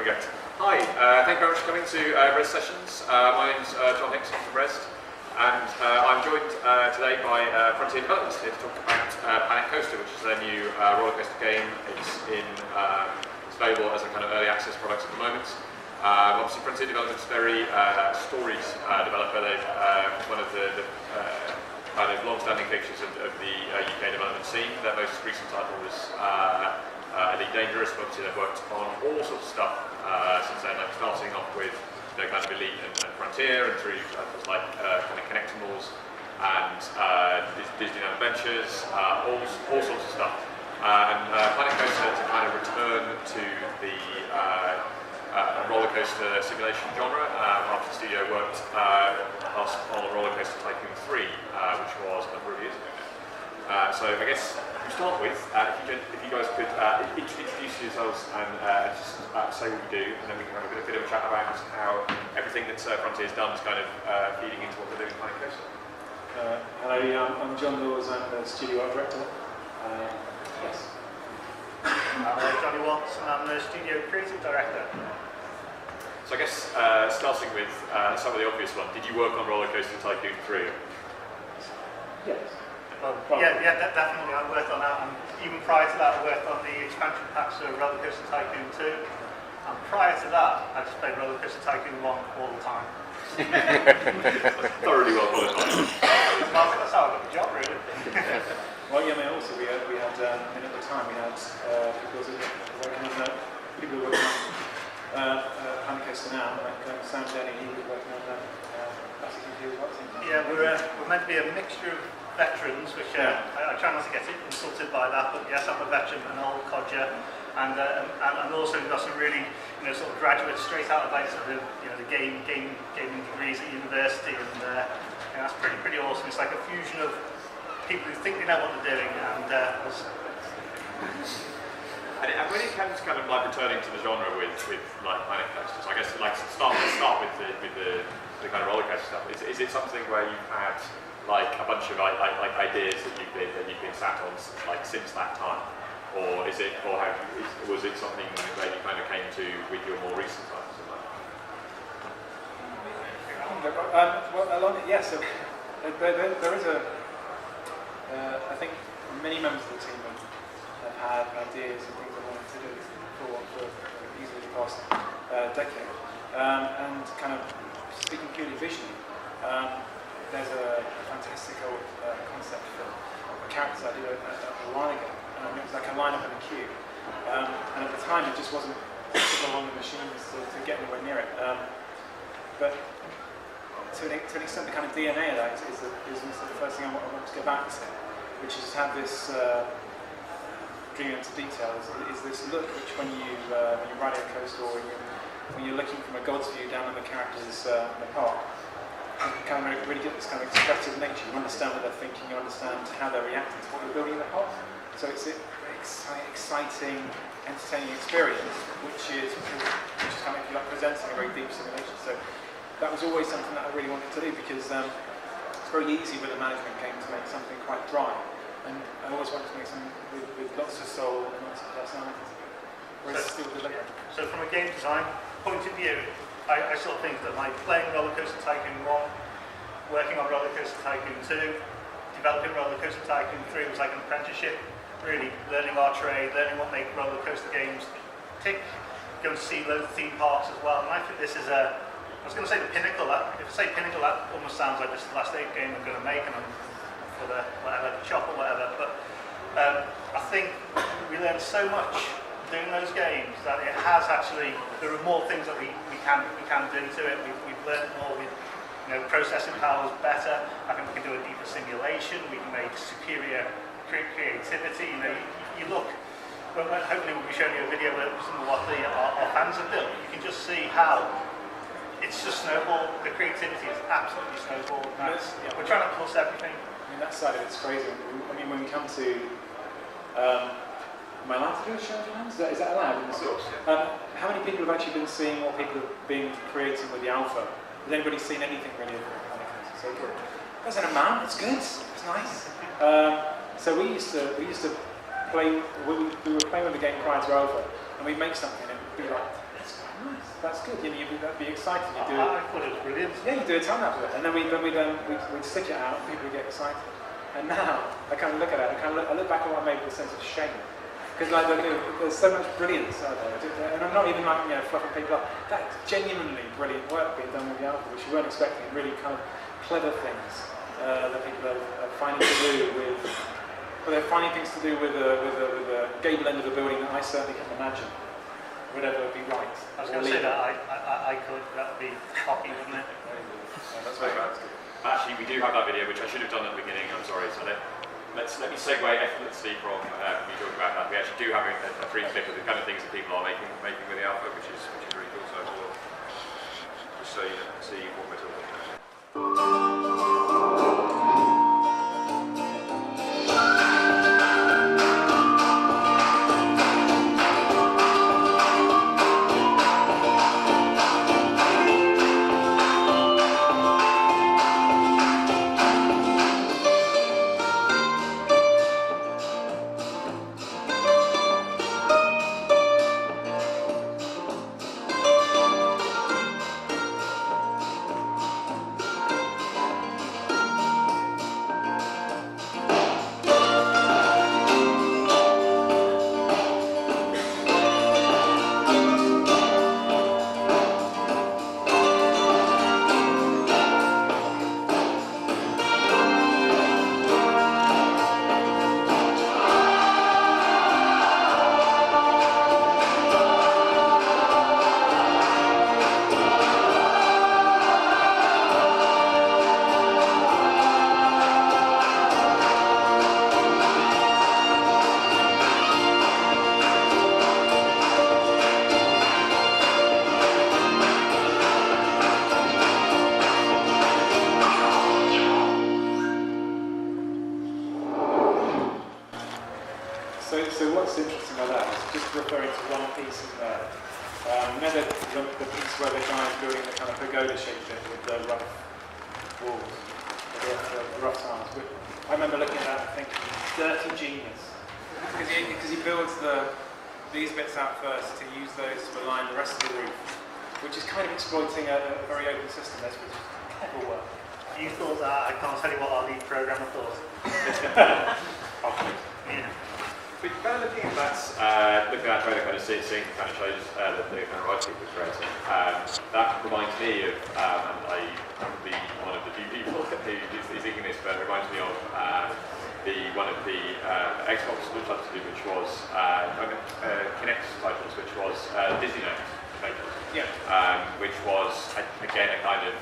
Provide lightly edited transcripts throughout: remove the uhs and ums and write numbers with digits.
go. Hi, thank you very much for coming to Rezzed Sessions. My name's John Hickson from Rezzed, and I'm joined today by Frontier Developments here to talk about Panic Coaster, which is their new roller coaster game. It's available as a kind of early access product at the moment. Obviously, Frontier Developments is very stories developer. They're one of the kind of long-standing features of the UK development scene. Their most recent title was Elite Dangerous, but obviously they've worked on all sorts of stuff since then, like starting off with kind of Elite and Frontier, and through titles like kind of Connectimals and Disneyland Adventures, all sorts of stuff. And Panic Coaster to kind of return to the roller coaster simulation genre after the studio worked on Roller Coaster Tycoon 3, which was a number of years ago now. So I guess to start with, if you guys could introduce yourselves and just say what you do, and then we can have a bit of a chat about how everything that Frontier's done is kind of feeding into what they're doing in Panic Coaster. Hello, I'm John Laws, I'm the studio art director. Yes. I'm Jonny Watts, and I'm the studio creative director. So I guess starting with some of the obvious ones, did you work on Roller Coaster Tycoon 3? Yes. Yeah, definitely. I worked on that, and even prior to that, I worked on the expansion packs of Roller Coaster Tycoon 2. And prior to that, I just played Roller Coaster Tycoon 1 all the time. Thoroughly well qualified. That's how I got the job, really. Well, yeah, I mean, also we had, and at the time we had people who were working on Panic Coaster now, like Sam Denny, he was working on Classic Computer as well. Yeah, we're meant to be a mixture of veterans, which I try not to get insulted by that, but yes, I'm a veteran, an old codger, and also we've got some really, sort of graduates straight out of like sort of the gaming degrees at university, and that's pretty awesome. It's like a fusion of people who think they know what they're doing, and And when it comes to kind of like returning to the genre with like Panic Coasters, I guess like start with the kind of roller coaster stuff. Is it something where you've had like a bunch of like ideas that you've been sat on like since that time, or was it something that you kind of came to with your more recent titles? Yes. So there is a. I think many members of the team have had ideas and things they wanted to do for easily the past decade. And kind of speaking purely visually, there's a fantastical concept for a character I did a while ago. It was like a line-up in a queue. And at the time it just wasn't possible on the machines to get anywhere near it. But to an extent, the kind of DNA of that is the first thing I want to go back to, which is have this dream into detail. Is this look which when you're riding a coaster or when you're looking from a god's view down on the characters in the park, you kind of really get this kind of expressive nature. You understand what they're thinking, you understand how they're reacting to what you're building in the park. So it's an exciting, entertaining experience, which is kind of, if you like, presenting a very deep simulation. So that was always something that I really wanted to do, because it's very easy with a management game to make something quite dry, and I always wanted to make something with lots of soul and lots of personality. So from a game design point of view, I sort of think that like playing Roller Coaster Tycoon 1, working on Roller Coaster Tycoon 2, developing Roller Coaster Tycoon 3 was like an apprenticeship, really learning our trade, learning what make roller coaster games tick, going to see loads of theme parks as well, and I think this is I was going to say the pinnacle. If I say pinnacle, that almost sounds like this is the last game I'm going to make, and I'm for the whatever chop or whatever. But I think we learned so much doing those games that it has actually. There are more things that we can do to it. We've learned more. Processing power is better. I think we can do a deeper simulation. We can make superior creativity. You look. Hopefully, we'll be showing you a video of some of what our fans have built. You can just see how. It's just snowball. The creativity is absolutely snowball. We're trying to plus everything. I mean, that side of it's crazy. I mean, when we come to, am I allowed to do a show of hands? Is that allowed? Of course. How many people have actually been seeing what people have been creating with the alpha? Has anybody seen anything really of Panic Coaster? So good. There's an amount. It's good. It's nice. So we used to play. We were playing with the game prior to alpha, and we'd make something and it'd be like that's quite nice. That's good. You know, you'd be excited. You do I thought it was brilliant. Yeah, you do a ton out of it, and then we'd stick it out, and people would get excited. And now I kind of look at it. I look back at what I made with a sense of shame, because like there's so much brilliance out there, and I'm not even like fluffing people up. That's genuinely brilliant work being done with the alpha, which you weren't expecting. Really kind of clever things that people are finding to do with. Well, they're finding things to do with a gable end of a building that I certainly can imagine would ever be right. I was going to say that I could. That would be hockey, wouldn't it? That's very good. Actually, we do have that video, which I should have done at the beginning. I'm sorry. So let me segue effortlessly from you talking about that. We actually do have a free clip of the kind of things that people are making with the alpha, which is really cool. So we'll just so you see what we're talking about. So what's interesting about that is just referring to one piece in there. The piece where the guy is building the kind of pagoda-shaped bit with the rough walls, the rough tiles. I remember looking at that and thinking, dirty genius. Because he builds these bits out first to use those to align the rest of the roof, which is kind of exploiting a very open system. That's which is clever work. You thought that, I can't tell you what our lead programmer thought. Yeah. But kind of looking at that trailer, kind of seeing kind of shows the kind of right people was creating. That reminds me of, and I probably one of the few people who's thinking this, but it reminds me of one of the Xbox titles, which was Kinect titles, which was Disneyland titles. Yeah. Which was again a kind of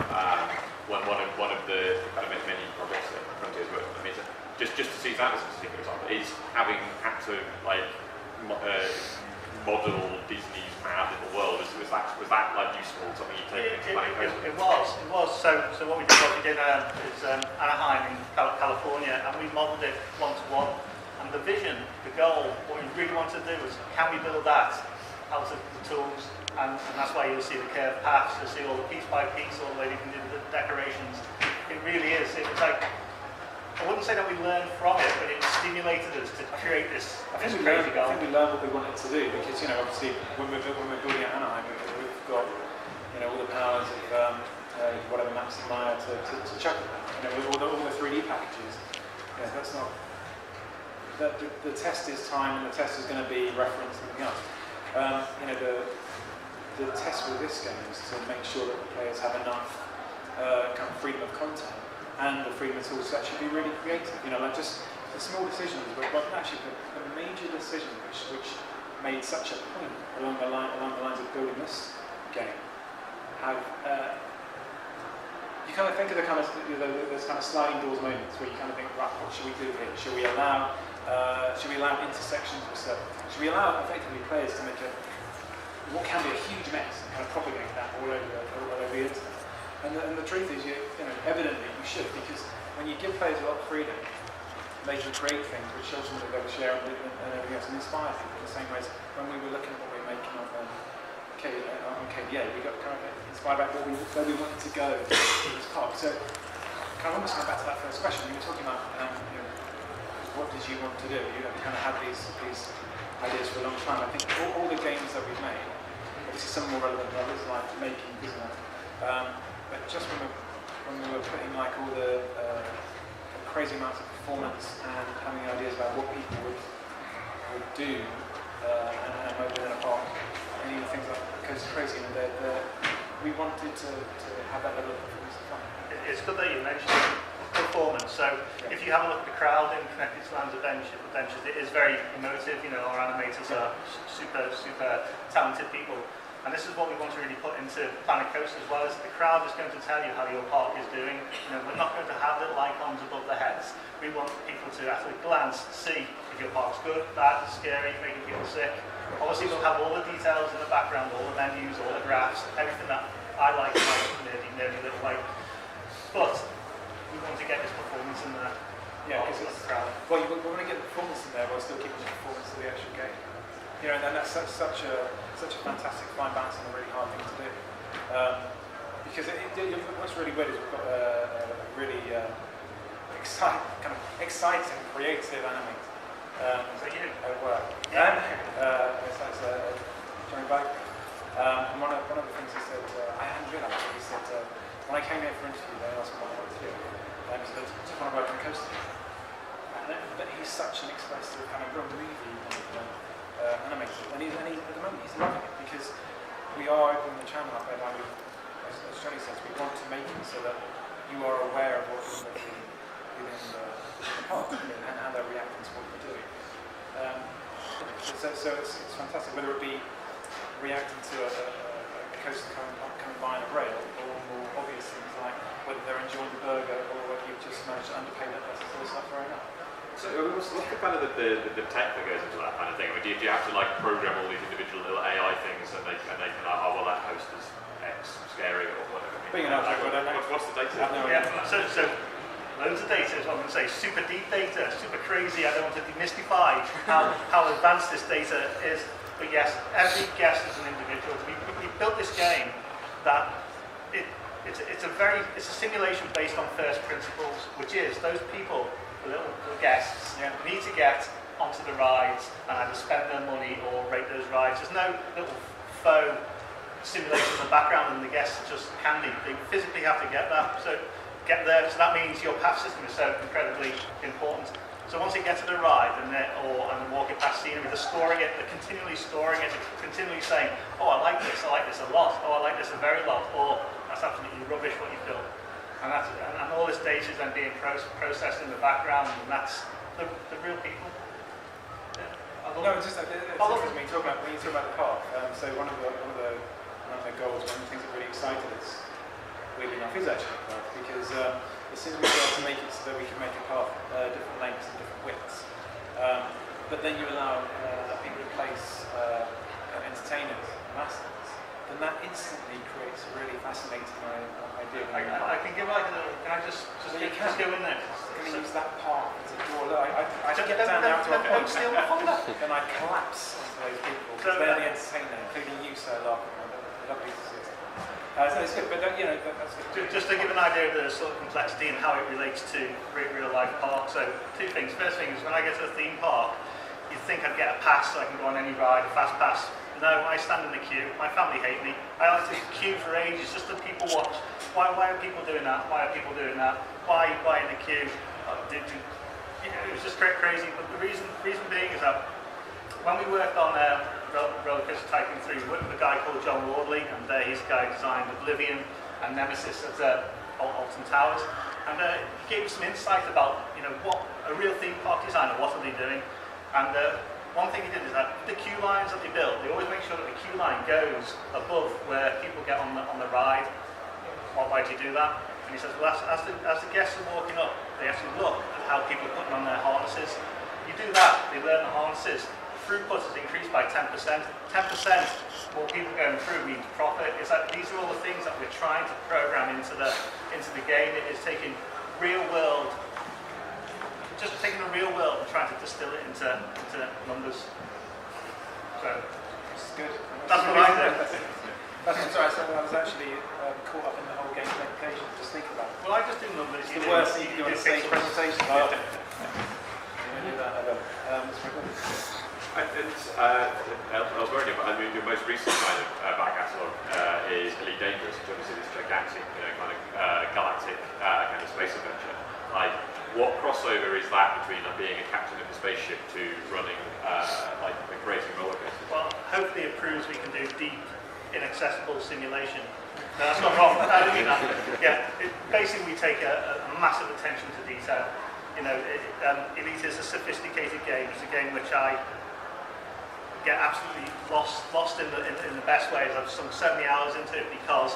one of the kind of many projects that Frontiers worked on. I mean, just to see that as a particular example is having had to like model Disney's mad little world. Was that like useful? Something you take into planning? It was. So what we did is Anaheim in California, and we modelled it one to one. And the vision, the goal, what we really wanted to do was can we build that out of the tools? And that's why you'll see the curved paths. You'll see all the piece by piece, all the way you can do the decorations. It really is. It was like. I wouldn't say that we learned from it, but it stimulated us to create this crazy goal. I think we learned what we wanted to do because, obviously when we're building at Anaheim, we've got, all the powers of whatever Max and Maya to chuck at that. All the 3D packages. Yeah, that's not. The test is time, and the test is going to be reference something else. The test with this game is to make sure that the players have enough kind of freedom of content. And the freedom of tools to actually be really creative, like just the small decisions, but actually the major decision which made such a point along the lines of building this game. Have you kind of think of the kind of those kind of sliding doors moments where you kind of think, right, what should we do here? Should we allow intersections with certain things? Should we allow effectively players to make what can be a huge mess and kind of propagate that all over the internet? And the truth is, evidently you should, because when you give players a lot of freedom, they can create things which ultimately they will share and everything else and inspire people in the same ways. When we were looking at what we were making on KDA, we got kind of inspired about where we wanted to go in this park. So, kind of almost going back to that first question, you were talking about what did you want to do? You kind of had these ideas for a long time. I think all the games that we've made, obviously some more relevant than others, like making Disney. But just when we were putting like all the crazy amounts of performance and having ideas about what people would do and within a park, and even things like Coast Crazy, and we wanted to have that level of performance and fun. It's good that you mentioned performance. So if you have a look at the crowd in Connected Lands Adventures, it is very emotive. Our animators are super talented people. And this is what we want to really put into Planet Coast as well, is the crowd is going to tell you how your park is doing. We're not going to have little icons above their heads. We want people to, at a glance, see if your park's good, bad, scary, making people sick. Obviously, we'll have all the details in the background, all the menus, all the graphs, everything that I like in my nerdy little way. But we want to get this performance in there. Yeah, because it's crowd. Well, we want to get the performance in there while still keeping the performance of the actual game. And that's such a fantastic fine balance and a really hard thing to do. Because what's really weird is we've got a really exciting, creative animator at work. Yeah. It's Jonny. And one of the things he said, I hadn't realised, he said, when I came here for an interview, they asked me what I wanted to do. He said, I just want to work on the coast. But he's such an expressive kind of real movie animator, and at the moment he's loving it, because we are opening the channel up, and as Jonny says, we want to make it so that you are aware of what's within the park and how they're reacting to what we're doing. So it's fantastic, whether it be reacting to a coaster coming by on a rail, or more obvious things like whether they're enjoying the burger or whether you've just managed to underpay that person all stuff right now. So what's the kind of the tech that goes into that kind of thing? I mean, do you have to like program all these individual little AI things and they can like, oh well, that host is X, scary or whatever? Being an algebra, I don't know. What's the data? So loads of data is what I'm going to say. Super deep data, super crazy. I don't want to demystify how advanced this data is. But yes, every guest is an individual. We built this game that it's a simulation based on first principles, which is those people, the little guests, need to get onto the rides and either spend their money or rate those rides. There's no little faux simulation in the background, and the guests just handy. They physically have to get that. So get there. So that means your path system is so incredibly important. So once they get to the ride and they're walking past scenery, they're storing it, they're continually storing it, they're continually saying, oh, I like this a lot, oh, I like this a very lot, or that's absolutely rubbish what you've built. And all this data is then being processed in the background, and that's the real people. No, it's just when you talk about the park. So one of the goals, one of the things that really excited us, weirdly enough, is actually the park, because as soon as we start to make it so that we can make a path different lengths and different widths, but then you allow people to place entertainers, masters, then that instantly creates a really fascinating idea. I can give like a little. Can I just go in there? Can we use that path as a door? Look, I get down there to a point, and I collapse onto those people because they're the entertainer, including you, Sir Larkin. Lovely to see. So it's good, but that's good. Just to give an idea of the sort of complexity and how it relates to real life park. So two things. First thing is when I get to a theme park, you'd think I'd get a pass so I can go on any ride, a fast pass. No, I stand in the queue. My family hate me. I like to queue for ages just so people watch. Why are people doing that? Why are people doing that? Why in the queue? It was just crazy. But the reason being is that when we worked on Roller Coaster Tycoon 3, we worked with a guy called John Wardley, and he's the guy who designed Oblivion and Nemesis at Alton Towers. And he gave us some insight about what a real theme park designer, what are they doing? And one thing he did is that the queue lines that they build, they always make sure that the queue line goes above where people get on the ride. Why do you do that? And he says, well, as the guests are walking up, they actually look at how people are putting on their harnesses. You do that, they learn the harnesses. Throughput is increased by 10%. 10% more people going through means profit. It's that these are all the things that we're trying to program into the game. It is taking real world. Just taking the real world and trying to distill it into numbers. So This is good. that's what I do. Sorry, I was actually caught up in the whole game presentation, just thinking about it. Well, I just do numbers. It's the worst thing you can do on a stage presentation. You don't do that ever. It's very good. Elsewhere, I mean, your most recent kind of back catalogue is Elite Dangerous, which obviously this gigantic, kind of galactic kind of space adventure. Like, what crossover is that between being a captain of a spaceship to running, like, creating roller coasters? Well, hopefully it proves we can do deep, inaccessible simulation. No, that's not wrong. I don't mean that. Yeah, basically we take a massive attention to detail. Elite is a sophisticated game. It's a game which I get absolutely lost in the best ways. I've sunk so many hours into it because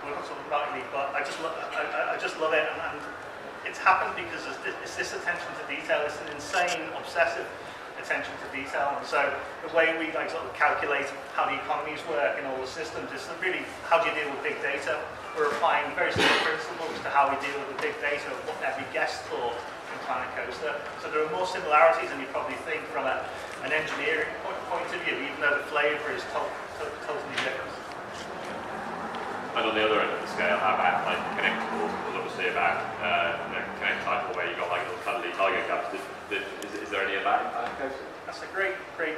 we're not talking about Elite, but I just love it, and it's happened because it's this attention to detail. It's an insane, obsessive attention to detail, and so the way we sort of calculate how the economies work in all the systems is really how do you deal with big data. We're applying very similar principles to how we deal with the big data of what every guest thought in Planet Coaster. So there are more similarities than you probably think from an engineering point of view, even though the flavour is totally different. And on the other end of the scale, how about like connectables? There's obviously about Connect Cycle where you've got like little cuddly tiger cubs. Is there any of that in Planet Coaster? That's a great question.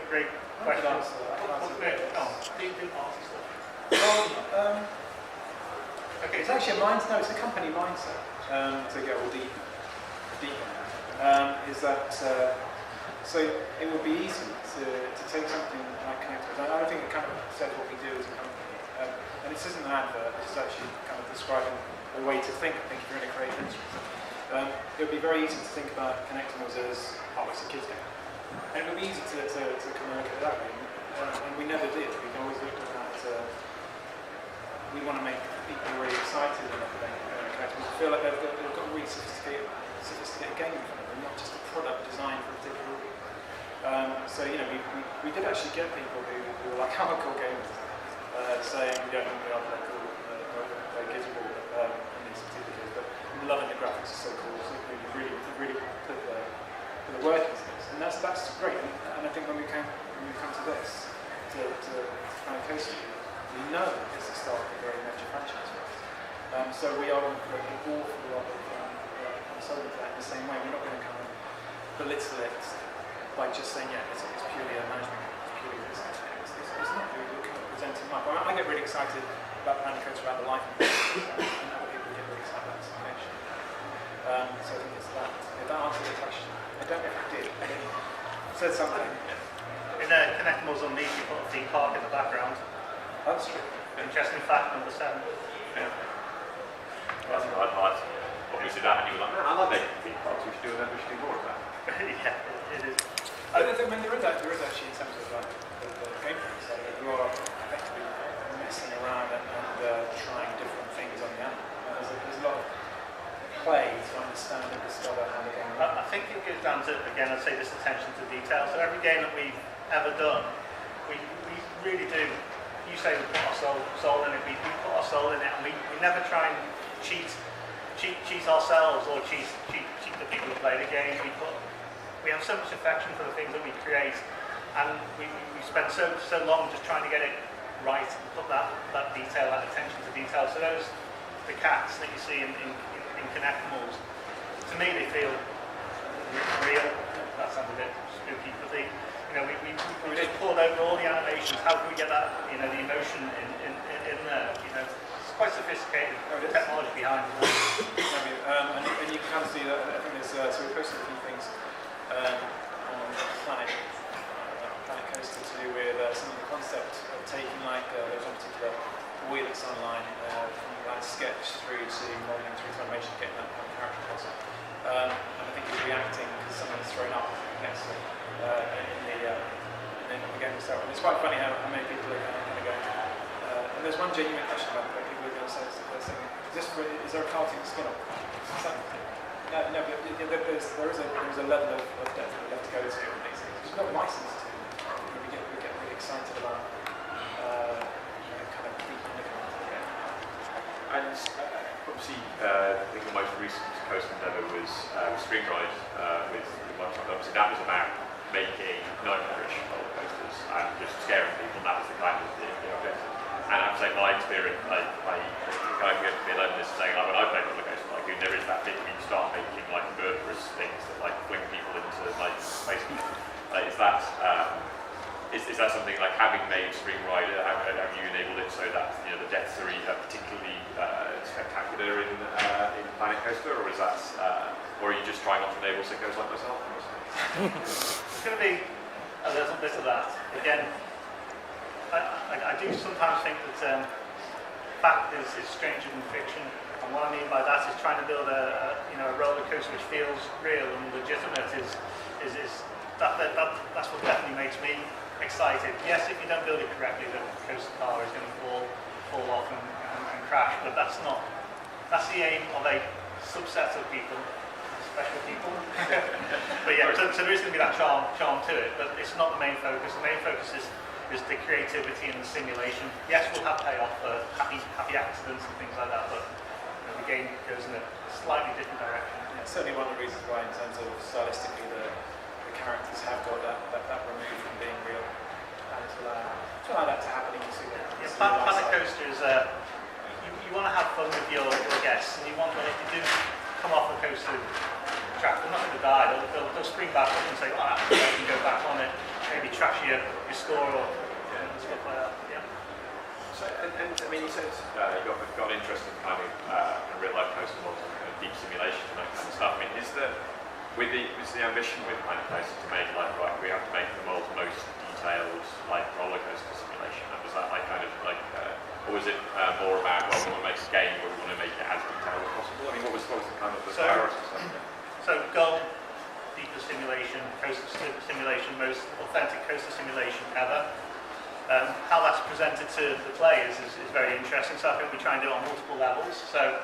Okay, it's actually it's a company mindset to go all deep on that. Is that so it would be easy to take something like Connectables. I don't think it kind of says what we do as a company. And this isn't an advert, this is actually kind of describing a way to think. I think if you're in a creative industry. It would be very easy to think about Connectables as, it's a kids game. And it would be easy to communicate that way. And we never did. We always looked at that. We want to make people really excited about Connectables. Feel like they've got a really sophisticated game in front of them, not just a product designed for a particular audience. So we did actually get people who were like hardcore gamers saying we don't think we are very cool, very visible in these particular games, but I'm loving the graphics, are so cool. So we really put the work into this, and that's great. And I think when we come to this, to Planet Coaster, we know that it's the start of a very major franchise for us. So we are going to put an awful lot of consulting to that in the same way. We're not going to come and belittle it by just saying, it's purely a management, it's purely a business. It's not really kind of presenting life. I get really excited about Planet Coaster, about the life of it, and other people get really excited about the simulation. So I think it's that. If that answers the question, I don't know if it did. It said something. In Connectables on these, you put a theme park in the background. That's true. Interesting fact, number 7. Yeah. I'd obviously that, and you were like, I love making theme parks. We should do more of that. Yeah, it is. I mean, there is actually in terms of the gameplay side, you are effectively messing around and trying different things on the app. There's a lot of play to understand and discover how the game works. I think it goes down to, again, I'd say this attention to detail. So every game that we've ever done, we really do. You say we put our soul in it. We put our soul in it, and we never try and cheat ourselves or cheat the people who play the game. We have so much affection for the things that we create, and we spend so long just trying to get it right and put that detail, that attention to detail. So the cats that you see in Connectables, to me they feel real. That sounds a bit spooky, but we just poured over all the animations. How can we get that, the emotion in there? It's quite sophisticated technology behind it. And you can see that. I think there's so we posted a few things on Planet Coaster to do with some of the concept of taking there's one particular wheel that's online from that sketch through to modelling through to animation, getting that kind of character across. And I think he's reacting because someone's thrown up next to him in the game itself. And it's quite funny how many people are kind of going. And there's one genuine question about where people are going to say, is there a cartoon spin-off? No, but there is a level of depth that we have to go to in these things. We've got license to. We get really excited about kind of deep looking into the game. And obviously, I think the most recent Coast endeavour was Stream Ride with Microsoft. Obviously, that was about making nightmarish roller coasters and just scaring people. And that was the kind of the objective. And I have to say, my experience, I kind of get to be alone in this saying, when I play roller coaster tycoon, there is that bit where you start making murderous things that fling people into space. Like, is that something like having made Spring Rider, have you enabled it so that the deaths are particularly spectacular in Planet Coaster, or is that, or are you just trying not to enable sickos like myself? It's going to be a little bit of that. Again, I do sometimes think that fact is stranger than fiction, and what I mean by that is trying to build a roller coaster which feels real and legitimate that's what definitely makes me excited. Yes, if you don't build it correctly, the coaster car is going to fall off and crash, but that's the aim of a subset of people, special people. But yeah, so there is going to be that charm to it, but it's not the main focus. The main focus is the creativity and the simulation. Yes, we'll have payoff for happy accidents and things like that, but the game goes in a slightly different direction. Yeah, certainly one of the reasons why, in terms of stylistically, the characters have got that removed from being real, and to allow that to happen. You see that. Yeah, Planet Coaster is you want to have fun with your guests, and you want them, if you do come off a coaster track, they're not going to die. They'll spring back up and say, "Oh, that's great," and go back on it. Maybe trash your score or stuff like that. Yeah. So, and I mean, you said you got an interest in kind of real life coaster models and kind of deep simulation and that kind of stuff. I mean, is the ambition with Planet Coaster to make we have to make the world's most detailed roller coaster simulation? And was that or was it more about we want to make a game where we want to make it as detailed as possible? I mean, what was the kind of the priority? So goal, deepest simulation, coaster simulation, most authentic coaster simulation ever. How that's presented to the players is very interesting. So I think we try and do it on multiple levels. So,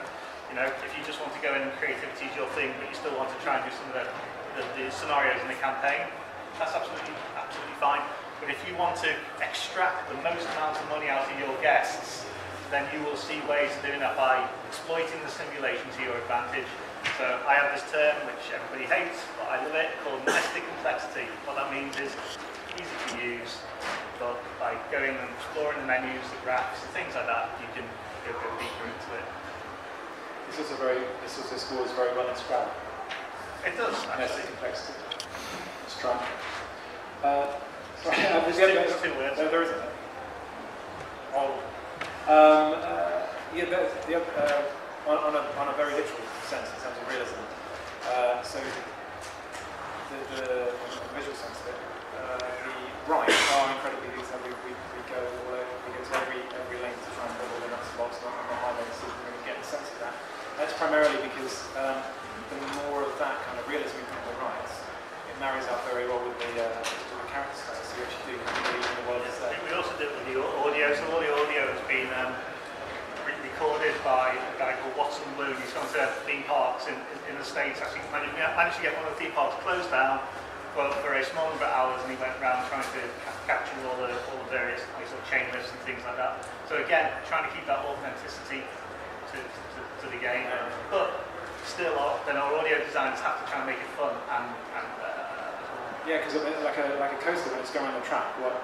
if you just want to go in and creativity is your thing, but you still want to try and do some of the scenarios in the campaign, that's absolutely fine. But if you want to extract the most amount of money out of your guests, then you will see ways of doing that by exploiting the simulation to your advantage. So I have this term which everybody hates, but I love it, called nested complexity. What that means is easy to use, but by going and exploring the menus, the graphs, and things like that, you can go deeper into it. This also scores very well in Scrabble. It does, Nested actually. complexity. Let's try. Sorry, There's two words. No, there isn't. Oh. On a very literal sense, in terms of realism. So the visual sense of it, the rides are incredibly detailed. We go all over, we go to every lane to try and build all the nuts and bolts on the highway, so we really get a sense of that. That's primarily because the more of that kind of realism in the rides, it marries up very well with the character styles. So you actually do believe in the world itself. We also do it with the audio. So all the audio has been recorded by a guy called Watson Bloom. He's gone to theme parks in the States. Actually managed to get one of the theme parks closed down for a small number of hours, and he went around trying to capture all the various sort of chain lifts and things like that. So again, trying to keep that authenticity to the game, but still, then our audio designers have to try and make it fun and yeah, because like a coaster when it's going on the track, what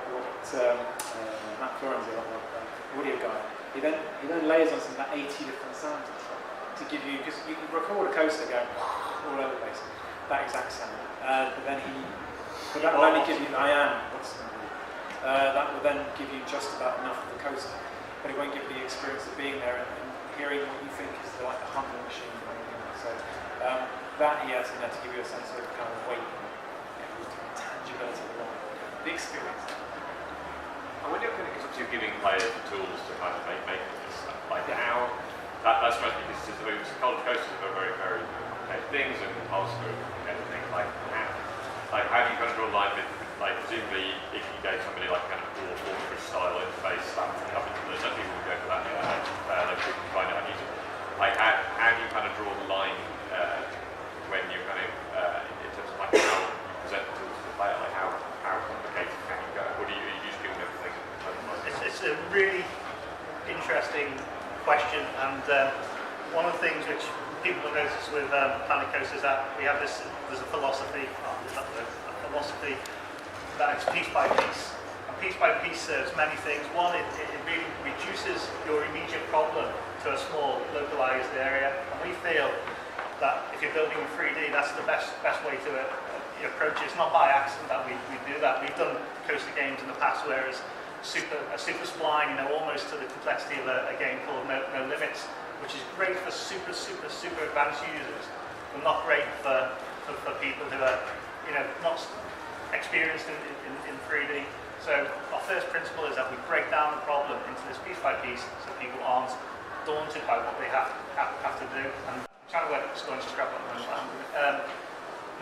Matt Florenz, the audio guy, he then layers on some about 80 different sounds to give you, because you can record a coaster going all over the place, that exact sound, but that will only give you that will then give you just about enough of the coaster, but it won't give you the experience of being there and hearing what you think is like a humming machine or anything like that. So that he has in there to give you a sense of kind of weight. The experience. I wonder if you're giving players the tools to kind of make this stuff. How that's supposed to be, because college coasters are very, very complicated things, and also things how do you kind of draw a line with, presumably if you gave somebody kind of fortress style interface, there's some people who go for that, they people find it unusable. How do you kind of draw the line when you're kind of in terms of how you present the tools to the player, how complicated can you go? What do you just giving everything? It's a really interesting question, and one of the things which people will notice with Planet Coaster is that we have there's a philosophy, that it's piece by piece. And piece by piece serves many things. One, it really reduces your immediate problem to a small localized area, and we feel that if you're building in 3D, that's the best way to approach it. It's not by accident that we do that. We've done coaster games in the past where it's a super spline, almost to the complexity of a game called No Limits, which is great for super advanced users, but not great for people who are, not experienced in 3D. So our first principle is that we break down the problem into this piece by piece, so people aren't daunted by what they have to do. And I'm trying to work with Sponge Scrap at the moment.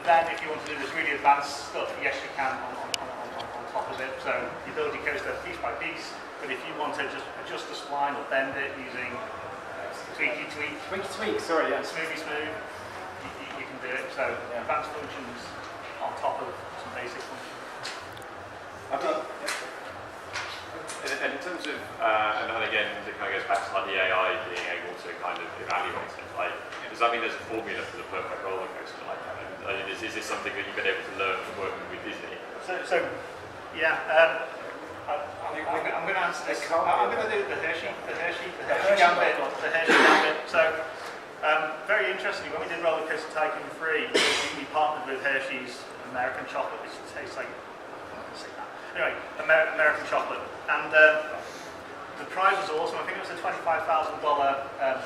Then, if you want to do this really advanced stuff, yes, you can on top of it. So you build your coaster piece by piece. But if you want to just adjust the spline or bend it using tweak, sorry, yeah. smooth, you can do it. So advanced functions on top of some basic functions. And in terms of, and again, it kind of goes back to like the AI being able to kind of evaluate it. Like, does that mean there's a formula for the perfect roller coaster? Like, is this something that you've been able to learn from working with Disney? So yeah. I'm going to answer this. I'm going to do the Hershey gambit. So, very interestingly, when we did Roller Coaster Tycoon 3, we partnered with Hershey's American chocolate, which tastes like, anyway, American chocolate, and the prize was awesome. I think it was a $25,000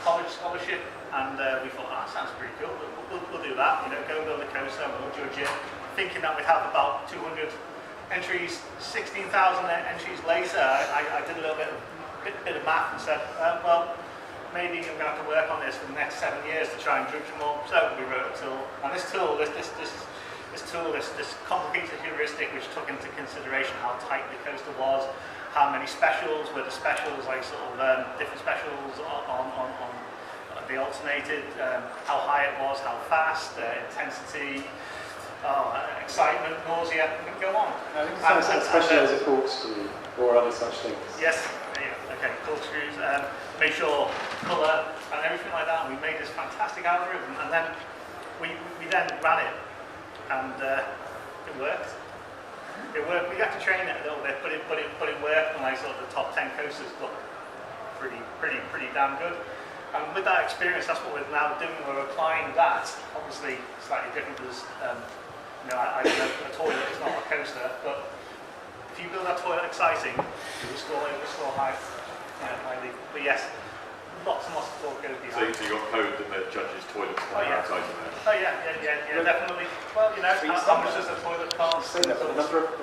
college scholarship, and we thought, that sounds pretty cool. We'll do that. Go and build a coaster, and we'll judge it. Thinking that we'd have about 200 entries, 16,000 entries later, I did a little bit of math and said, well, maybe I'm going to have to work on this for the next 7 years to try and judge them all. So we wrote a tool, and this complicated heuristic which took into consideration how tight the coaster was, how many specials were the specials, like sort of different specials on the alternated, how high it was, how fast, intensity, excitement, nausea, go on. I think especially as a corkscrew or other such things. Yes, okay, corkscrews, made sure colour and everything like that, and we made this fantastic algorithm, and then we then ran it, and it worked. It worked. We had to train it a little bit, but it worked, and like sort of the top 10 coasters looked pretty damn good. And with that experience, that's what we're now doing. We're applying that, obviously slightly different because I know a toilet is not a coaster, but if you build that toilet exciting, you will score highly. But yes, lots and lots of thought goes behind. So you got code that judges toilets outside of there? Oh yeah, definitely. Well, how much does a toilet cost? The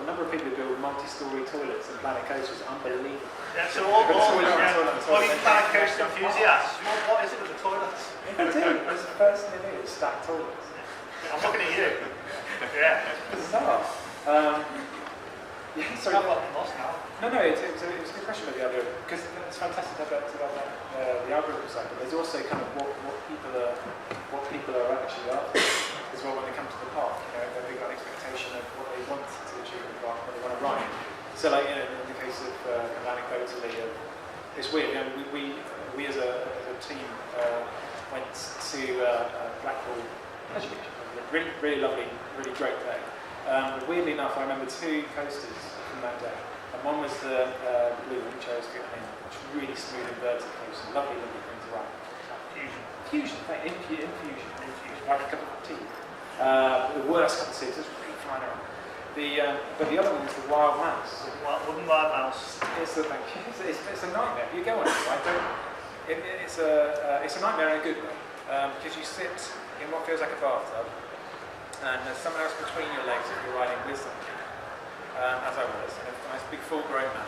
number of people who build multi-story toilets and Planet coasters is unbelievable. Yeah, so all these Planet coaster enthusiasts, what is it with the toilets? It's the first thing they do is stack toilets. I'm looking at you. Yeah. Bizarre. Sorry. I've gotten lost now. No, it was a good question about the other, because it's fantastic about the algorithm side, but there's also kind of what people are actually after as well when they come to the park. They've got an expectation of what they want to achieve in the park, what they want to ride. So, like in the case of anecdotally, it's weird. We as a team went to Blackpool. Really lovely, really great day. Weirdly enough, I remember 2 coasters from that day. And one was the blue, which I was good in, which was really smooth inverted coaster, lovely thing to ride. Infusion, like a cup of tea. The worst cup of tea, just really flying around. But the other one was the Wild Mouse. Wooden Wild Mouse. It's a nightmare. You go on it, right? It's a nightmare in a good way, because you sit in what feels like a bathtub, and there's someone else between your legs if you're riding with somebody, as I was, and a nice big full-grown man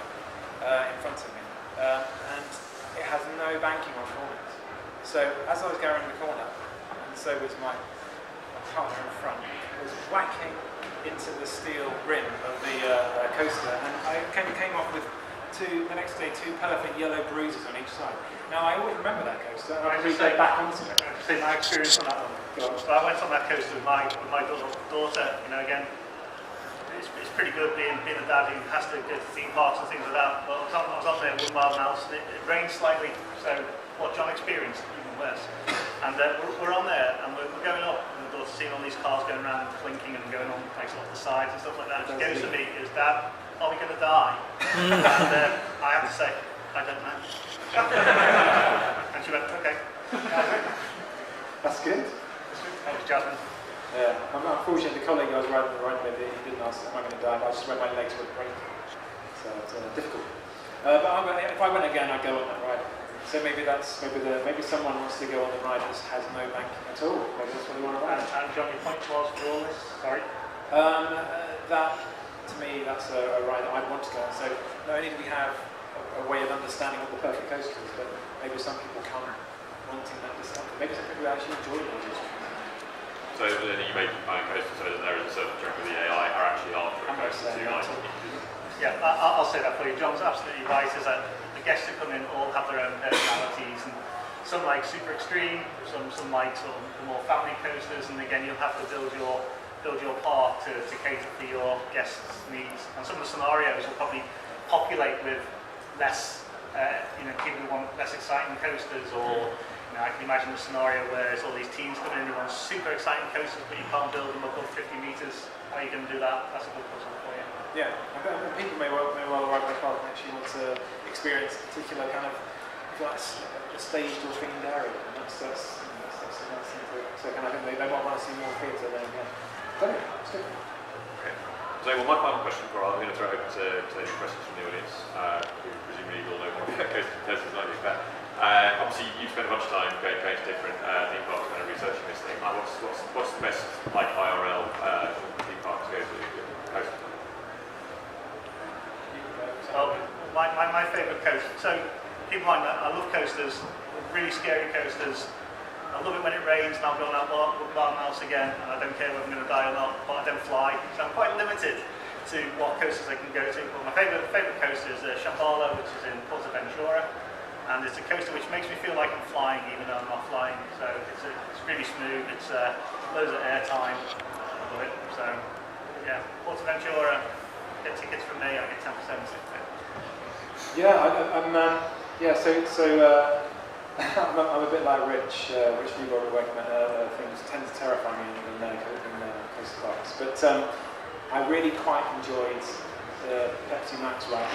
in front of me, and it has no banking on corners. So as I was going around the corner, and so was my partner in front, was whacking into the steel rim of the coaster, and I came off with the next day 2 perfect yellow bruises on each side. Now I always remember that coaster, and I really go back onto it. Say my experience on that one. So I went on that coaster with my daughter. Again, it's pretty good being a dad who has to go to theme parks and things like that. But I was on there with Wild Mouse. It rained slightly, so what John experienced even worse. And we're on there, and we're going up, and the daughter's seeing all these cars going around and clinking and going on like off the sides and stuff like that. She goes to me, goes, "Dad, are we going to die?" And I have to say, I don't know. And she went, "Okay." That's good. That was Jasmine. Yeah, unfortunately the colleague I was riding with, he didn't ask, am I going to die? But I just read my legs would break. So it's difficult. But if I went again, I'd go on that ride. So maybe someone wants to go on the ride that has no banking at all. Maybe that's what they want to ride. And John, your point was for all this? Sorry. That to me, that's a ride that I'd want to go on. So not only do we have a way of understanding what the perfect coaster is, but maybe some people come wanting that discomfort. Maybe some people actually enjoy it. So then you make coasters so that there is a certain chunk of the AI are actually after a coaster too, like. Yeah, I'll say that for you. John's absolutely right, is that the guests who come in all have their own personalities, and some like super extreme, some like sort of the more family coasters, and again you'll have to build your park to cater for your guests' needs. And some of the scenarios will probably populate with less, people who want less exciting coasters, or I can imagine a scenario where there's all these teams coming in who want super exciting coasters, but you can't build them above 50 metres. How are you going to do that? That's a good puzzle for you. Yeah, and people may well ride my park and actually want to experience a particular kind of, if you like, a staged or themed area. And that's a nice thing to. So kind of they might want to see more theatre than don't know. It's good. Okay. So my final question, I'm going to throw it open to any questions from the audience, who presumably all know more about coasters than I do. But obviously, you've spent a bunch of time going to different theme parks and researching this thing. What's the best IRL theme park to go to? Well, my favourite coaster. So keep in mind that I love coasters, really scary coasters. I love it when it rains and I'll go on that barn house again, and I don't care whether I'm going to die or not, but I don't fly. So I'm quite limited to what coasters I can go to. But my favourite coaster is Shambhala, which is in Portaventura. And it's a coaster which makes me feel like I'm flying even though I'm not flying. So it's really smooth, it's loads of airtime. I love it. So yeah, Portaventura, get tickets from me, I get 10% sick pay. Yeah, I'm a bit like Rich Newbold working at things tend to terrify me in coaster parks. But I really quite enjoyed the Pepsi Max ride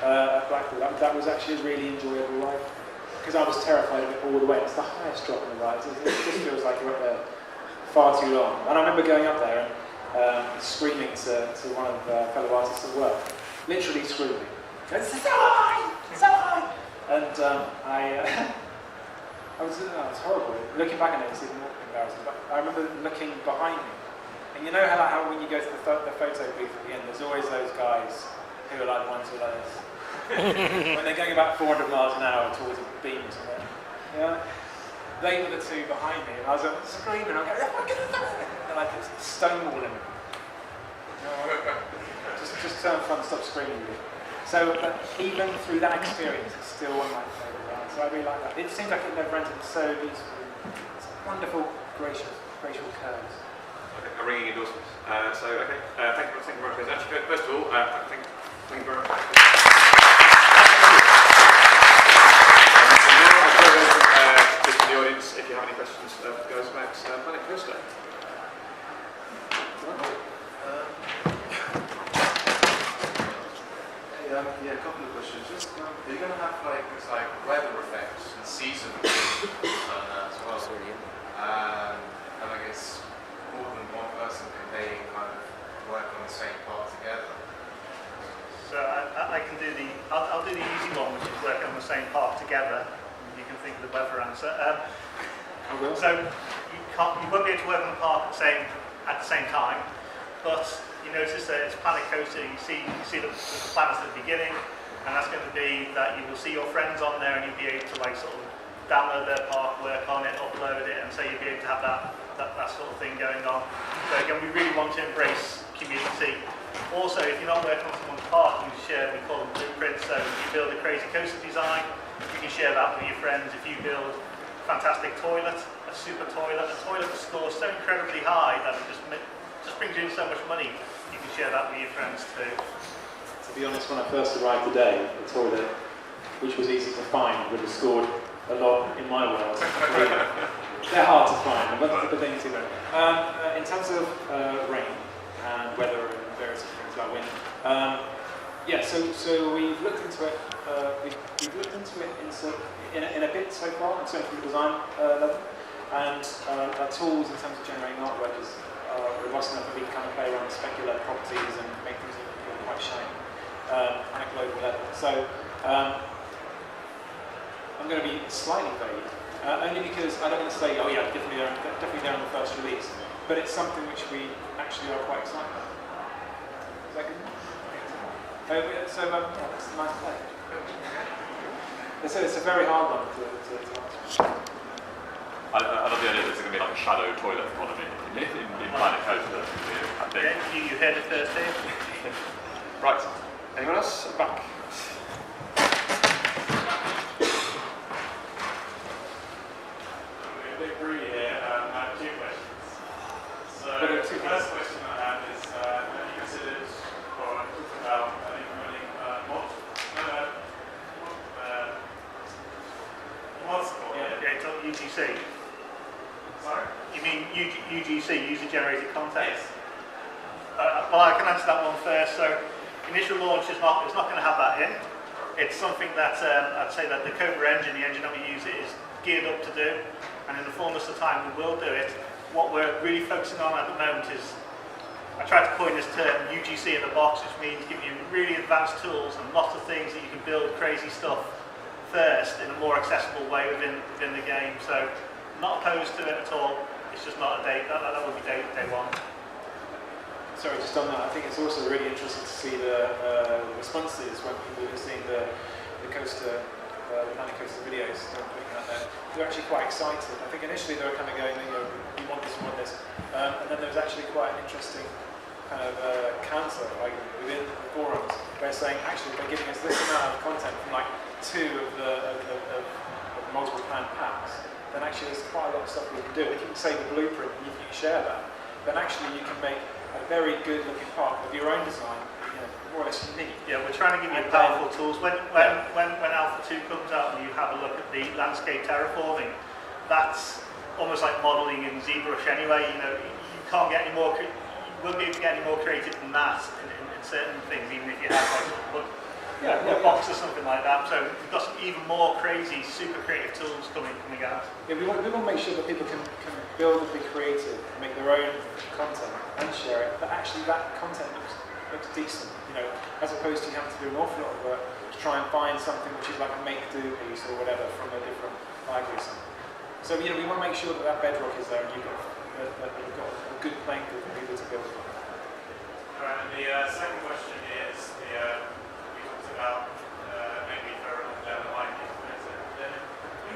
at Blackpool. That was actually a really enjoyable ride because I was terrified of it all the way. It's the highest drop in the rides. It just feels like you're up there far too long. And I remember going up there and screaming to one of the fellow artists at work, literally screaming. It's so high! So high! And it was horrible. Looking back on it, it's even more embarrassing. But I remember looking behind me. And you know how when you go to the photo booth at the end, there's always those guys who are like the ones who are like this. When they're going about 400 miles an hour towards a beam or something. Yeah? They were the two behind me, and I was screaming, I'm going, they're like stonewalling me. Just turn front, stop screaming. So even through that experience, it's still one of my favourite rides. So I really like that. It seems like it never ended. It's so beautiful. It's wonderful, graceful curves. Okay, ringing endorsements. Thank you very much, guys. Actually, first of all, thank you very much. Just in the audience, if you have any questions for the guys about Planet Coaster. Yeah, a couple of questions. Just, are you going to have things like weather effects and seasonal as well? And I guess more than one person can they kind of work on the same part together? So I can do I'll do the easy one, which is work on the same part together. You can think of the weather answer. So you won't be able to work on the park at the same time, but you notice that it's Planet Coaster. You see the planets at the beginning, and that's going to be that you will see your friends on there, and you'll be able to sort of download their park, work on it, upload it, and so you'll be able to have that sort of thing going on. So again, we really want to embrace community. Also, if you're not working on someone's park, you can share, we call them blueprints. So if you build a crazy coaster design, you can share that with your friends. If you build a fantastic toilet, a super toilet, a toilet that scores so incredibly high that it just brings you in so much money, you can share that with your friends too. To be honest, when I first arrived today, the toilet, which was easy to find, would have scored a lot in my world. They're hard to find, but then you see that. In terms of rain and weather and various things like wind, so we've looked into it. We've looked into it in a bit so far, and certainly from the design level. And our tools in terms of generating artwork is robust enough that we can kind of play around with specular properties and make things look quite shiny on a global level. So I'm going to be slightly vague, only because I don't want to say, oh yeah, definitely there on the first release, but it's something which we actually are quite excited about. Is that good? So that's a nice play. It's a very hard one to answer. I love the idea that there's going to be like a shadow toilet economy in Planet Coaster. I think. Yeah, you heard it first here. Right. Anyone else? At the back. A bit Brew here. I have 2 questions. So the first question I have is, have you considered, or talked about implementing mods for it? Yeah, it's on UGC. Sorry? You mean UGC, user-generated content? Yes. Well, I can answer that one first. So, initial launch is not going to have that in. It's something that I'd say that the Cobra engine, the engine that we use, is geared up to do. And in the fullness of time, we will do it. What we're really focusing on at the moment is, I tried to coin this term, UGC in the box, which means giving you really advanced tools and lots of things that you can build crazy stuff first in a more accessible way within the game. So, not opposed to it at all. It's just not a date. That would be day one. Sorry, just on that, I think it's also really interesting to see the responses when people are seeing the coaster, the Planet Coaster videos that I'm putting out there. They're actually quite excited. I think initially they were kind of going, we want this, and then there was actually quite an interesting kind of counter, like within the forums, where saying actually they're giving us this amount of content from like 2 of the multiple planned packs. Then actually there's quite a lot of stuff we can do. We can say the blueprint, and you can share that. Then actually you can make a very good looking part of your own design, more or less unique. Yeah, we're trying to give you powerful tools. When Alpha 2 comes out and you have a look at the landscape terraforming, that's almost like modelling in ZBrush anyway. You can't get any more, you won't be able to get any more creative than that in certain things, even if you have like a box or something like that. So we've got some even more crazy, super creative tools coming out. Yeah, we want to make sure that people can build and be creative, make their own content and share it, but actually that content looks decent, as opposed to you having to do an awful lot of work to try and find something which is like a make-do piece or whatever from a different library. So we want to make sure that bedrock is there and you've got a good playing field for people to build from. Right, and the second question is, we talked about maybe for down the line the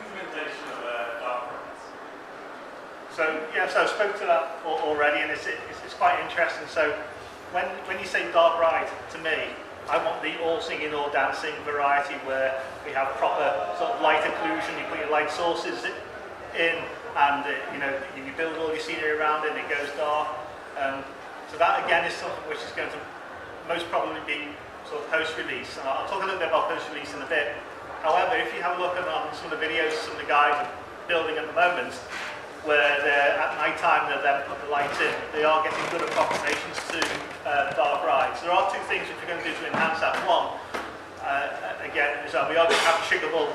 implementation of dark rides. So I spoke to that already, and it's quite interesting. So when you say dark ride, to me, I want the all singing, all dancing variety where we have proper sort of light occlusion. You put your light sources in, and you build all your scenery around it, and it goes dark. So that again is something which is going to most probably be sort of post-release, and I'll talk a little bit about post-release in a bit. However, if you have a look at some of the videos some of the guys are building at the moment, where they're at night time, they're then put the lights in, they are getting good approximations to dark rides. There are 2 things which we're going to do to enhance that. One, again, is that we are going to have triggable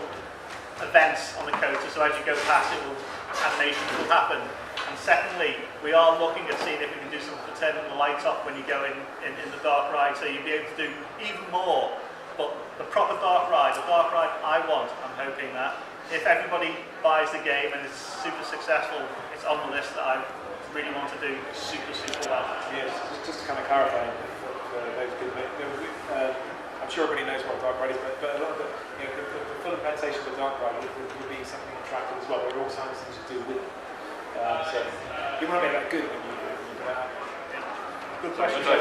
events on the coaster, so as you go past it, animations will happen. And secondly, we are looking at seeing if we can do something for turning the lights off when you go in the dark ride, so you'll be able to do even more. But the proper dark ride, the dark ride I want, I'm hoping that if everybody buys the game and it's super successful, it's on the list that I really want to do super well. Yes, just to kind of clarify for those people, I'm sure everybody knows what a dark ride is, but a lot of the full implementation of a dark ride would be something attractive as well. There are all kinds of things to do with it. So you want to make that good when you do that. Good question. I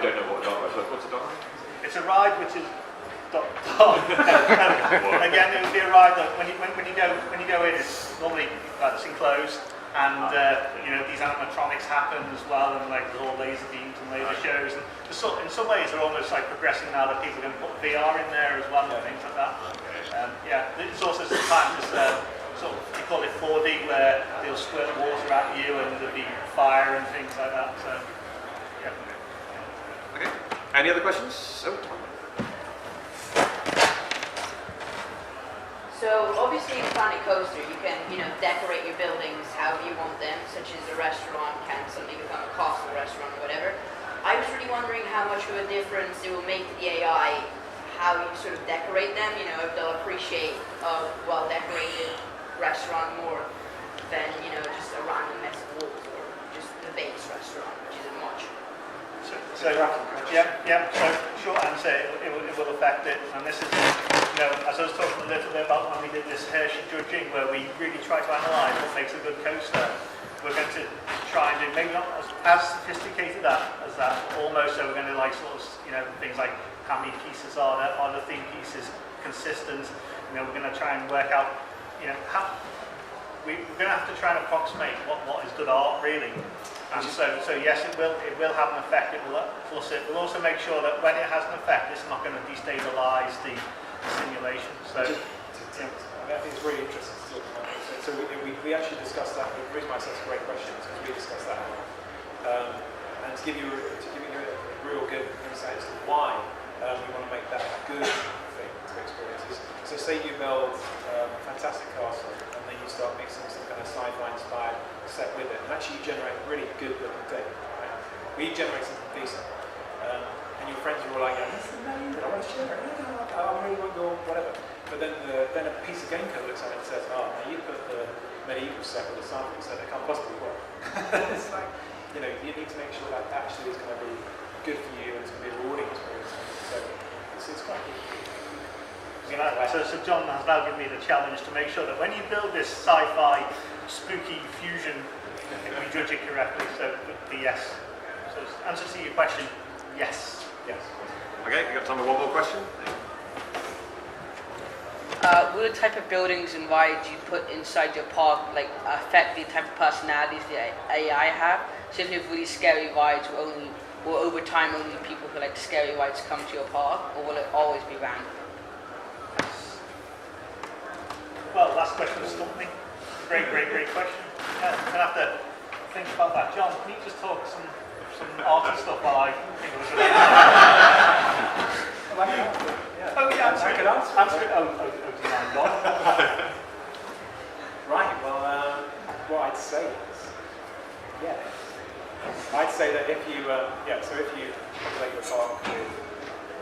don't know what a dark ride is. What's a dark ride? It's a ride which is again, it would be a ride that when you go in, it's normally it's enclosed, and these animatronics happen as well, and like there's all laser beams and laser shows. And in some ways, they're almost like progressing now that people are going to put VR in there as well and things like that. It's also sometimes sort of, we call it 4D, where they'll squirt water at you and there'll be fire and things like that. So, yeah. Okay. Any other questions? Oh. So obviously in Planet Coaster you can, decorate your buildings however you want them, such as a restaurant can suddenly become a castle restaurant or whatever. I was really wondering how much of a difference it will make to the AI how you sort of decorate them, if they'll appreciate a well-decorated restaurant more than, just a random mess of walls or just the base restaurant, which isn't much. So short answer, it will affect it, and this is, as I was talking a little bit about when we did this Hershey judging, where we really try to analyse what makes a good coaster. We're going to try and do maybe not as sophisticated as that, almost. So we're going to things like how many pieces are there, are the theme pieces consistent? We're going to try and work out, how we're going to have to try and approximate what is good art really. And so yes, it will have an effect. It will plus it. We'll also make sure that when it has an effect, it's not going to destabilise the simulation. So I think it's really interesting to talk about this. So we actually discussed that. The reason why I said it's a great question is because we discussed that. And to give you a real good insight as to why we want to make that a good thing to experience. So say you build a fantastic castle and then you start mixing some kind of sci-fi inspired set with it, and actually you generate a really good looking thing. Right? We generate something decent. And your friends are all like, this is amazing, I want to share it, I really want your whatever. But then a piece of game code looks at it and says, now you put the medieval set with the sci-fi set, it can't possibly work. It's like, you need to make sure that actually is going to be good for you and it's going to be a rewarding experience. So it's quite good. So John has now given me the challenge to make sure that when you build this sci-fi spooky fusion, we judge it correctly. So the yes. So answer to your question, yes. Yes. Okay, we've got time for one more question. Will the type of buildings and rides you put inside your park affect the type of personalities the AI have? So if you have really scary rides, will over time only people who like scary rides come to your park, or will it always be random? Well, last question stumped me. Great question. Yeah, I'm gonna have to think about that. John, can you just talk some arty stuff while I think of it? Oh yeah, answer it. Answer it. Design John. Right. Well, what I'd say is, yeah. I'd say that if you, so if you populate your park with,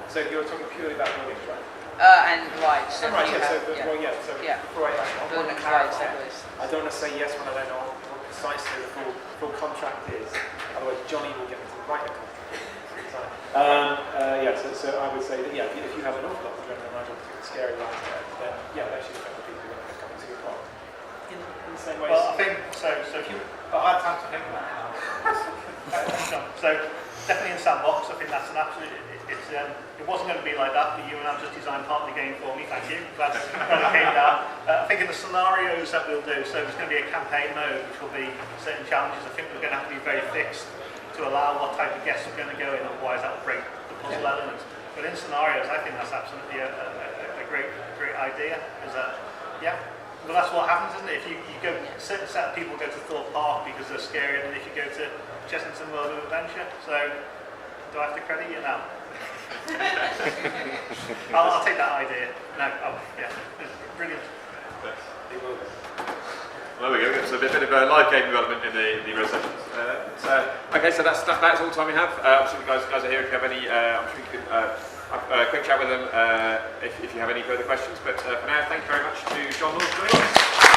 so you're talking purely about buildings, right? And rides. So Right, yeah, before I want to rides, clarify, I don't want to say yes when I don't know what precisely the full contract is. Otherwise, Jonny will get me to write a contract. So I would say that, if you have an awful lot of adrenaline rides or scary rides there, then that should affect the people who are coming to your park. In the same way. Well, I think so. So if you, I had time to think about it now. So definitely in Sandbox, I think that's an absolute. It wasn't going to be like that, but you and I just designed part of the game for me. Thank you. Glad it came down. I think in the scenarios that we'll do, so there's going to be a campaign mode, which will be certain challenges. I think we're going to have to be very fixed to allow what type of guests are going to go in. Otherwise, that will break the puzzle elements. But in scenarios, I think that's absolutely a great idea. Is that well, that's what happens, isn't it? If you go, a certain set of people go to Thorpe Park because they're scary, and if you go to Chessington World of Adventure, so do I have to credit you now? I'll take that idea. No, brilliant. Well, there we go. So a bit of live game development in the Rezzed Sessions. Okay, so that's all the time we have. Obviously, guys are here if you have any. I'm sure you could have a quick chat with them if you have any further questions. But for now, thank you very much to John Law for joining us.